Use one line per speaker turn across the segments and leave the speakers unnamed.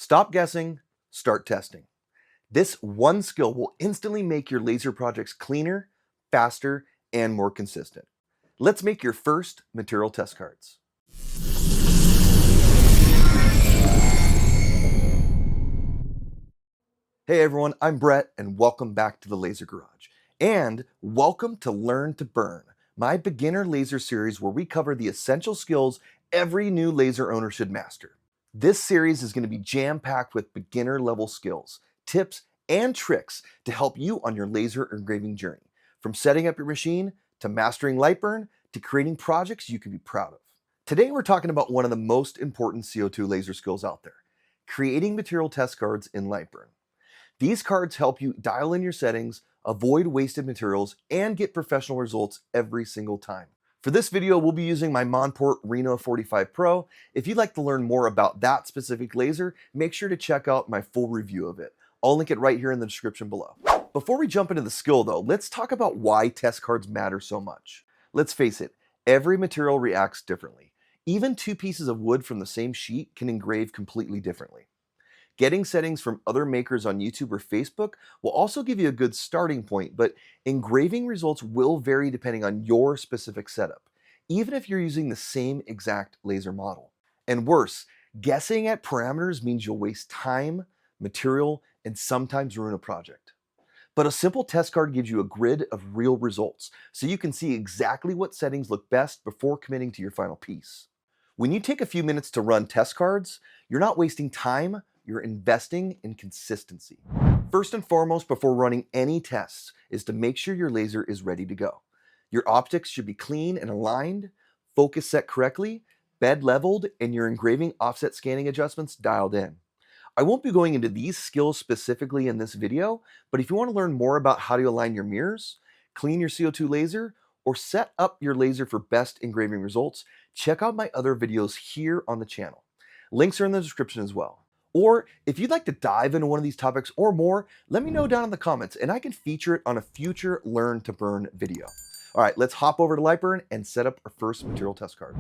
Stop guessing, start testing. This one skill will instantly make your laser projects cleaner, faster, and more consistent. Let's make your first material test cards. Hey everyone, I'm Brett and welcome back to the Laser Garage. And welcome to Learn to Burn, my beginner laser series where we cover the essential skills every new laser owner should master. This series is going to be jam-packed with beginner level skills, tips, and tricks to help you on your laser engraving journey. From setting up your machine, to mastering LightBurn, to creating projects you can be proud of. Today we're talking about one of the most important CO2 laser skills out there, creating material test cards in LightBurn. These cards help you dial in your settings, avoid wasted materials, and get professional results every single time. For this video, we'll be using my Monport Reno Pro. If you'd like to learn more about that specific laser, make sure to check out my full review of it. I'll link it right here in the description below. Before we jump into the skill though, let's talk about why test cards matter so much. Let's face it, every material reacts differently. Even two pieces of wood from the same sheet can engrave completely differently. Getting settings from other makers on YouTube or Facebook will also give you a good starting point, but engraving results will vary depending on your specific setup, even if you're using the same exact laser model. And worse, guessing at parameters means you'll waste time, material, and sometimes ruin a project. But a simple test card gives you a grid of real results, so you can see exactly what settings look best before committing to your final piece. When you take a few minutes to run test cards, you're not wasting time, you're investing in consistency. First and foremost, before running any tests, is to make sure your laser is ready to go. Your optics should be clean and aligned, focus set correctly, bed leveled, and your engraving offset scanning adjustments dialed in. I won't be going into these skills specifically in this video, but if you want to learn more about how to align your mirrors, clean your CO2 laser, or set up your laser for best engraving results, check out my other videos here on the channel. Links are in the description as well. Or if you'd like to dive into one of these topics or more, let me know down in the comments and I can feature it on a future Learn to Burn video. All right, let's hop over to LightBurn and set up our first material test card.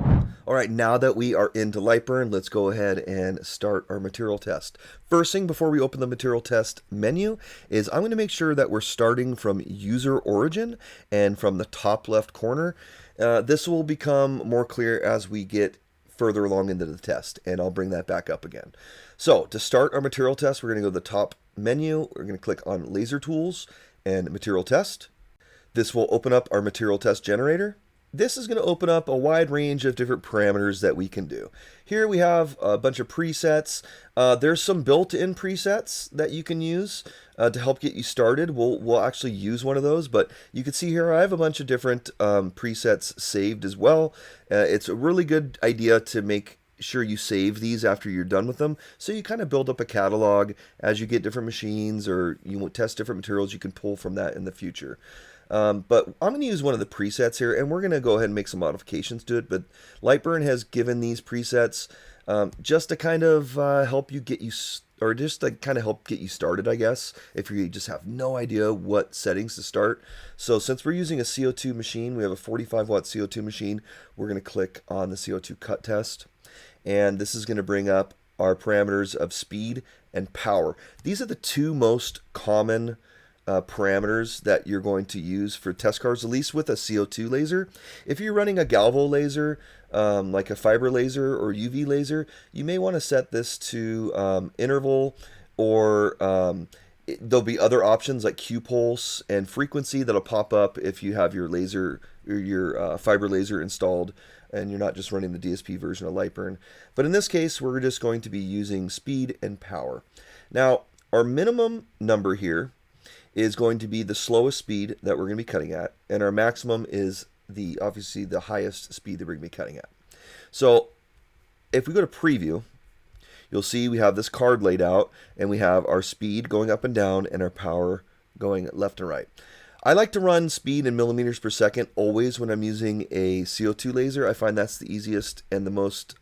All right, now that we are into LightBurn, let's go ahead and start our material test. First thing before we open the material test menu is I'm going to make sure that we're starting from user origin and from the top left corner. This will become more clear as we get further along into the test, and I'll bring that back up again. So to start our material test, we're going to go to the top menu. We're going to click on Laser Tools and Material Test. This will open up our material test generator. This is going to open up a wide range of different parameters that we can do. Here we have a bunch of presets. There's some built-in presets that you can use to help get you started. We'll actually use one of those, but you can see here I have a bunch of different presets saved as well. It's a really good idea to make sure you save these after you're done with them, so you kind of build up a catalog as you get different machines or you test different materials. You can pull from that in the future. But I'm going to use one of the presets here, and we're going to go ahead and make some modifications to it. But LightBurn has given these presets just to kind of help you get you, or just to kind of help get you started, I guess, if you just have no idea what settings to start. So since we're using a CO2 machine, we have a 45 watt CO2 machine, we're going to click on the CO2 cut test. And this is going to bring up our parameters of speed and power. These are the two most common parameters that you're going to use for test cards, at least with a CO2 laser. If you're running a galvo laser, like a fiber laser or UV laser, you may want to set this to interval, or there'll be other options like Q pulse and frequency that'll pop up if you have your laser or your fiber laser installed and you're not just running the DSP version of LightBurn. But in this case, we're just going to be using speed and power. Now, our minimum number here is going to be the slowest speed that we're going to be cutting at, and our maximum is obviously the highest speed that we're going to be cutting at. So if we go to preview, you'll see we have this card laid out, and we have our speed going up and down and our power going left and right. I like to run speed in millimeters per second always when I'm using a CO2 laser. I find that's the easiest and the most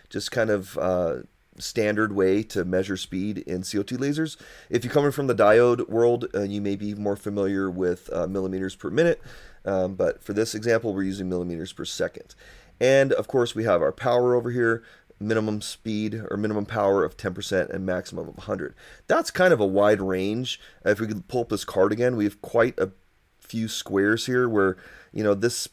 just kind of standard way to measure speed in CO2 lasers. If you're coming from the diode world, you may be more familiar with millimeters per minute, but for this example, we're using millimeters per second. And of course, we have our power over here. minimum speed or minimum power of 10% and maximum of 100. That's kind of a wide range. If we could pull up this card again, we have quite a few squares here where, this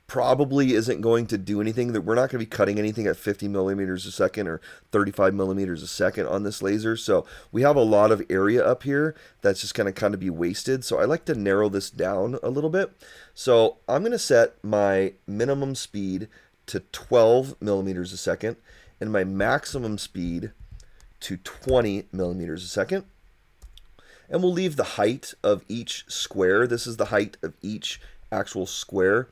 probably isn't going to do anything. That we're not going to be cutting anything at 50 millimeters a second or 35 millimeters a second on this laser. So we have a lot of area up here that's just going to kind of be wasted. So I like to narrow this down a little bit. So I'm going to set my minimum speed to 12 millimeters a second and my maximum speed to 20 millimeters a second. And we'll leave the height of each square. This is the height of each actual square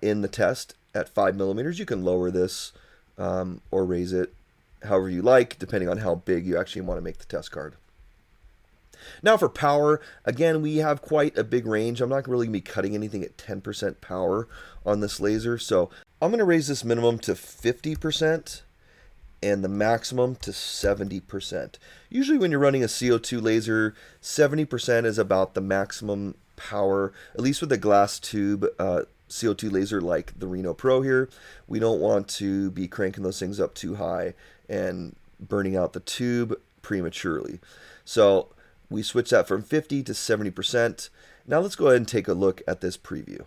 in the test at 5 millimeters. You can lower this or raise it however you like, depending on how big you actually want to make the test card. Now for power, again, we have quite a big range. I'm not really going to be cutting anything at 10% power on this laser. So I'm going to raise this minimum to 50% and the maximum to 70%. Usually when you're running a CO2 laser, 70% is about the maximum power, at least with a glass tube CO2 laser like the Reno Pro here. We don't want to be cranking those things up too high and burning out the tube prematurely. So we switch that from 50 to 70%. Now let's go ahead and take a look at this preview.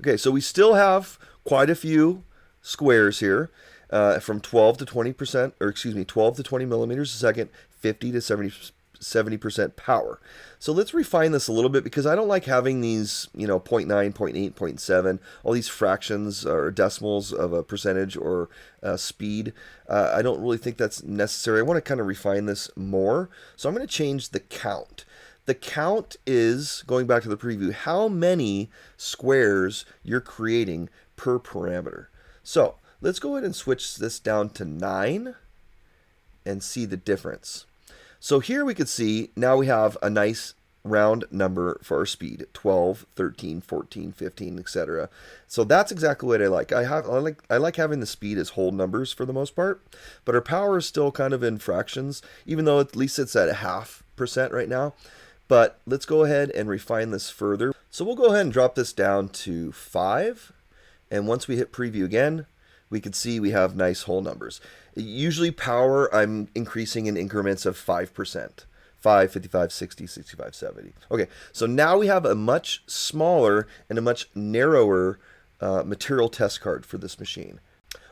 Okay, so we still have quite a few squares here from 12 to 20%, or excuse me, 12 to 20 millimeters a second, 50 to 70% power. So let's refine this a little bit because I don't like having these, 0.9, 0.8, 0.7, all these fractions or decimals of a percentage or speed. I don't really think that's necessary. I want to kind of refine this more. So I'm going to change the count. The count is, going back to the preview, how many squares you're creating per parameter. So let's go ahead and switch this down to 9 and see the difference. So here we could see now we have a nice round number for our speed, 12, 13, 14, 15, etc. So that's exactly what I like. I like having the speed as whole numbers for the most part, but our power is still kind of in fractions, even though at least it's at 0.5% right now. But let's go ahead and refine this further. So we'll go ahead and drop this down to 5. And once we hit preview again, we can see we have nice whole numbers. Usually power, I'm increasing in increments of 5%. 5, 55, 60, 65, 70. Okay, so now we have a much smaller and a much narrower material test card for this machine.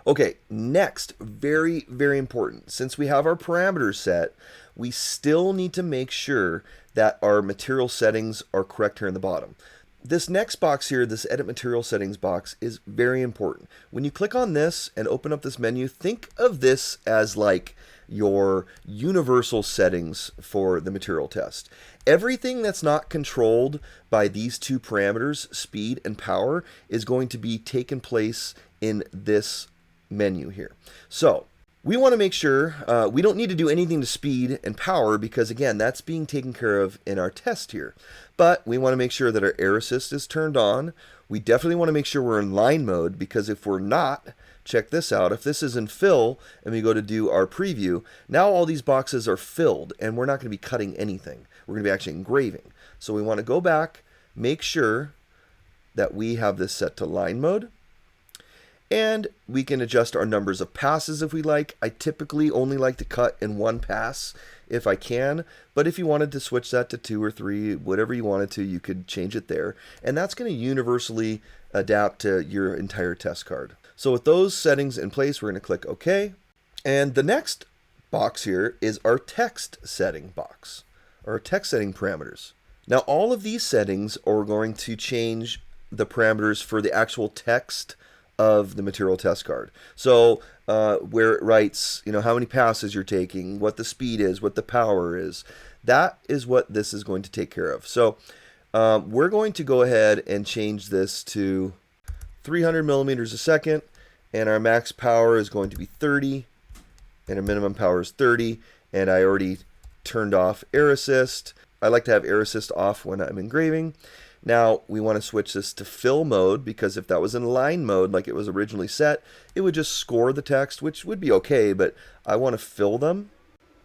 Okay, next, very, very important. Since we have our parameters set, we still need to make sure that our material settings are correct here in the bottom. This next box here, this Edit Material Settings box, is very important. When you click on this and open up this menu, think of this as like your universal settings for the material test. Everything that's not controlled by these two parameters, speed and power, is going to be taken place in this menu here. So we want to make sure we don't need to do anything to speed and power because, again, that's being taken care of in our test here. But we want to make sure that our air assist is turned on. We definitely want to make sure we're in line mode because if we're not, check this out. If this is in fill and we go to do our preview, now all these boxes are filled and we're not going to be cutting anything. We're going to be actually engraving. So we want to go back, make sure that we have this set to line mode. And we can adjust our numbers of passes if we like. I typically only like to cut in one pass if I can, but if you wanted to switch that to 2 or 3, whatever you wanted to, you could change it there. And that's going to universally adapt to your entire test card. So with those settings in place, we're going to click OK. And the next box here is our text setting box, or text setting parameters. Now all of these settings are going to change the parameters for the actual text of the material test card. So where it writes, how many passes you're taking, what the speed is, what the power is, that is what this is going to take care of. So we're going to go ahead and change this to 300 millimeters a second, and our max power is going to be 30, and our minimum power is 30, and I already turned off air assist. I like to have air assist off when I'm engraving. Now we want to switch this to fill mode because if that was in line mode like it was originally set, it would just score the text, which would be okay, but I want to fill them.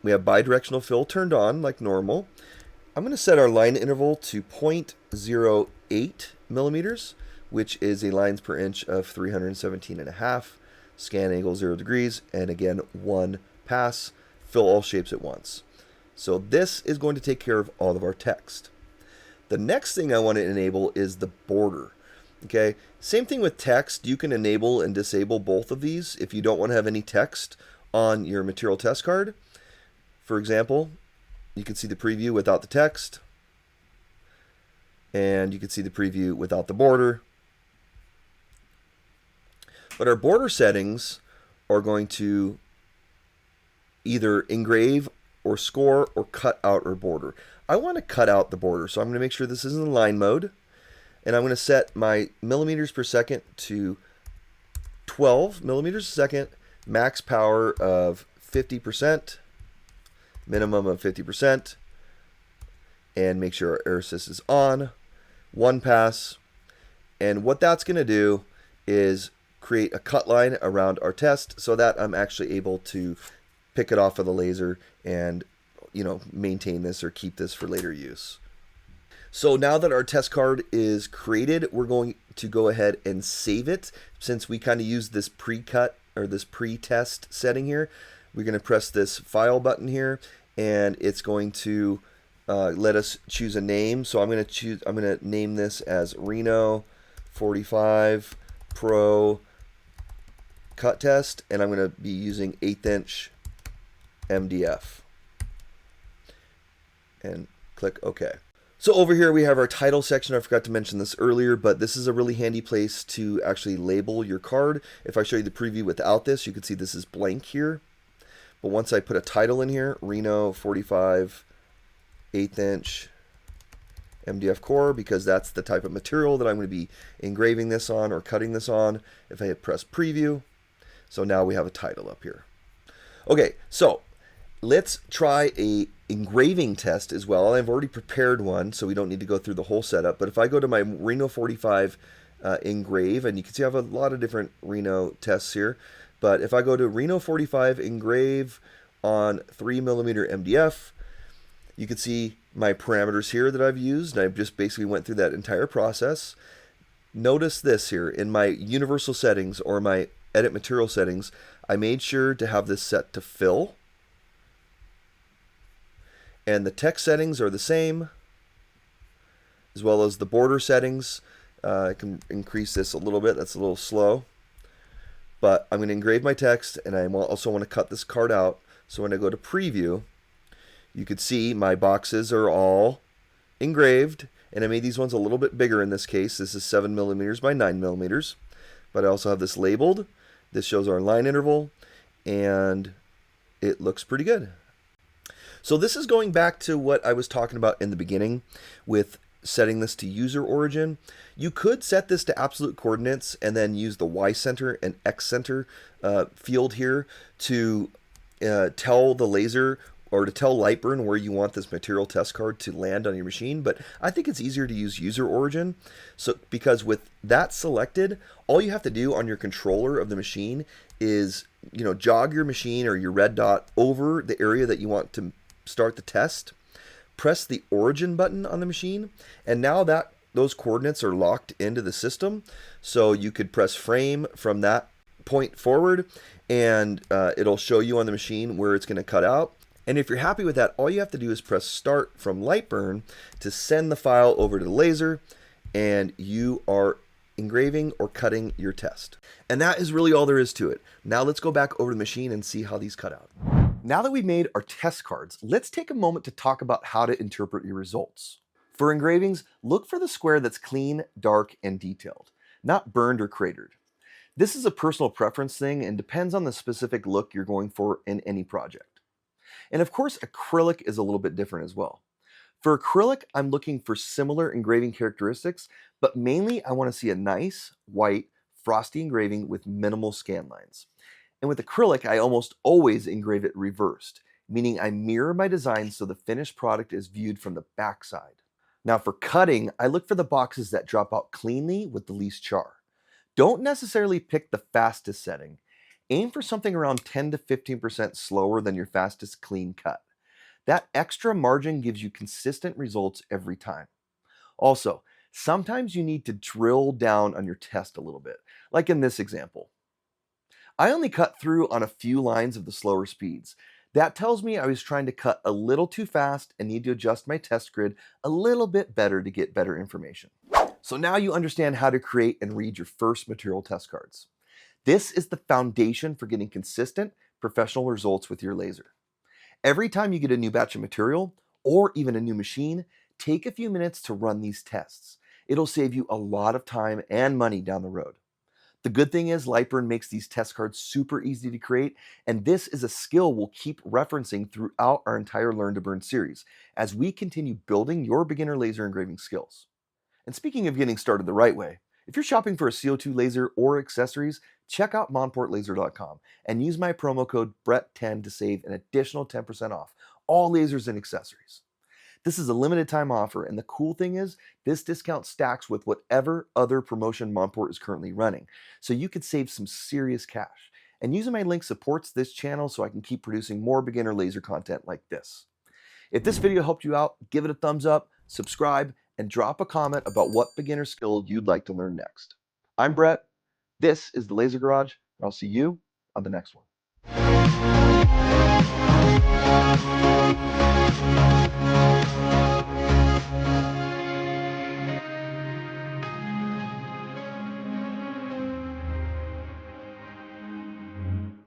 We have bidirectional fill turned on like normal. I'm going to set our line interval to 0.08 millimeters, which is a lines per inch of 317.5. scan angle 0 degrees, and again, 1 pass, fill all shapes at once. So this is going to take care of all of our text. The next thing I want to enable is the border. Okay, same thing with text. You can enable and disable both of these if you don't want to have any text on your material test card. For example, you can see the preview without the text, and you can see the preview without the border. But our border settings are going to either engrave or score or cut out our border. I want to cut out the border, so I'm going to make sure this is in line mode, and I'm going to set my millimeters per second to 12 millimeters a second, max power of 50%, minimum of 50%, and make sure our air assist is on, 1 pass. And what that's going to do is create a cut line around our test so that I'm actually able to pick it off of the laser and, you know, maintain this or keep this for later use. So now that our test card is created, we're going to go ahead and save it. Since we kind of use this pre-cut or this pre-test setting here, we're going to press this file button here, and it's going to let us choose a name. So I'm going to name this as Reno 45 Pro cut test, and I'm going to be using 1/8 inch MDF, and click OK. So over here we have our title section. I forgot to mention this earlier, but this is a really handy place to actually label your card. If I show you the preview without this, you can see this is blank here. But once I put a title in here, Reno 45 1/8 inch MDF core, because that's the type of material that I'm going to be engraving this on or cutting this on, if I hit press preview, so now we have a title up here. Okay, so let's try a engraving test as well. I've already prepared one, so we don't need to go through the whole setup. But if I go to my Reno 45 engrave, and you can see I have a lot of different Reno tests here. But if I go to Reno 45 engrave on 3mm MDF, you can see my parameters here that I've used. I just basically went through that entire process. Notice this here in my universal settings or my edit material settings, I made sure to have this set to fill. And the text settings are the same, as well as the border settings. I can increase this a little bit. That's a little slow. But I'm going to engrave my text, and I also want to cut this card out. So when I go to preview, you can see my boxes are all engraved, and I made these ones a little bit bigger in this case. This is 7mm by 9mm. But I also have this labeled. This shows our line interval, and it looks pretty good. So this is going back to what I was talking about in the beginning with setting this to user origin. You could set this to absolute coordinates and then use the Y center and X center field here to tell the laser or to tell LightBurn where you want this material test card to land on your machine. But I think it's easier to use user origin. So because with that selected, all you have to do on your controller of the machine is, you know, jog your machine or your red dot over the area that you want to start the test, press the origin button on the machine, and now that those coordinates are locked into the system, so you could press frame from that point forward, and it'll show you on the machine where it's going to cut out. And if you're happy with that, all you have to do is press start from LightBurn to send the file over to the laser, and you are engraving or cutting your test. And that is really all there is to it. Now let's go back over to the machine and see how these cut out. Now that we've made our test cards, let's take a moment to talk about how to interpret your results. For engravings, look for the square that's clean, dark, and detailed, not burned or cratered. This is a personal preference thing and depends on the specific look you're going for in any project. And of course, acrylic is a little bit different as well. For acrylic, I'm looking for similar engraving characteristics, but mainly I want to see a nice, white, frosty engraving with minimal scan lines. And with acrylic, I almost always engrave it reversed, meaning I mirror my design so the finished product is viewed from the back side. Now for cutting, I look for the boxes that drop out cleanly with the least char. Don't necessarily pick the fastest setting. Aim for something around 10 to 15% slower than your fastest clean cut. That extra margin gives you consistent results every time. Also, sometimes you need to drill down on your test a little bit, like in this example. I only cut through on a few lines of the slower speeds. That tells me I was trying to cut a little too fast and need to adjust my test grid a little bit better to get better information. So now you understand how to create and read your first material test cards. This is the foundation for getting consistent, professional results with your laser. Every time you get a new batch of material, or even a new machine, take a few minutes to run these tests. It'll save you a lot of time and money down the road. The good thing is Lightburn makes these test cards super easy to create, and this is a skill we'll keep referencing throughout our entire Learn to Burn series as we continue building your beginner laser engraving skills. And speaking of getting started the right way, if you're shopping for a CO2 laser or accessories, check out monportlaser.com and use my promo code BRETT10 to save an additional 10% off all lasers and accessories. This is a limited time offer, and the cool thing is this discount stacks with whatever other promotion Monport is currently running, so you could save some serious cash. And using my link supports this channel so I can keep producing more beginner laser content like this. If this video helped you out, give it a thumbs up, subscribe, and drop a comment about what beginner skill you'd like to learn next. I'm Brett, this is the Laser Garage, and I'll see you on the next one.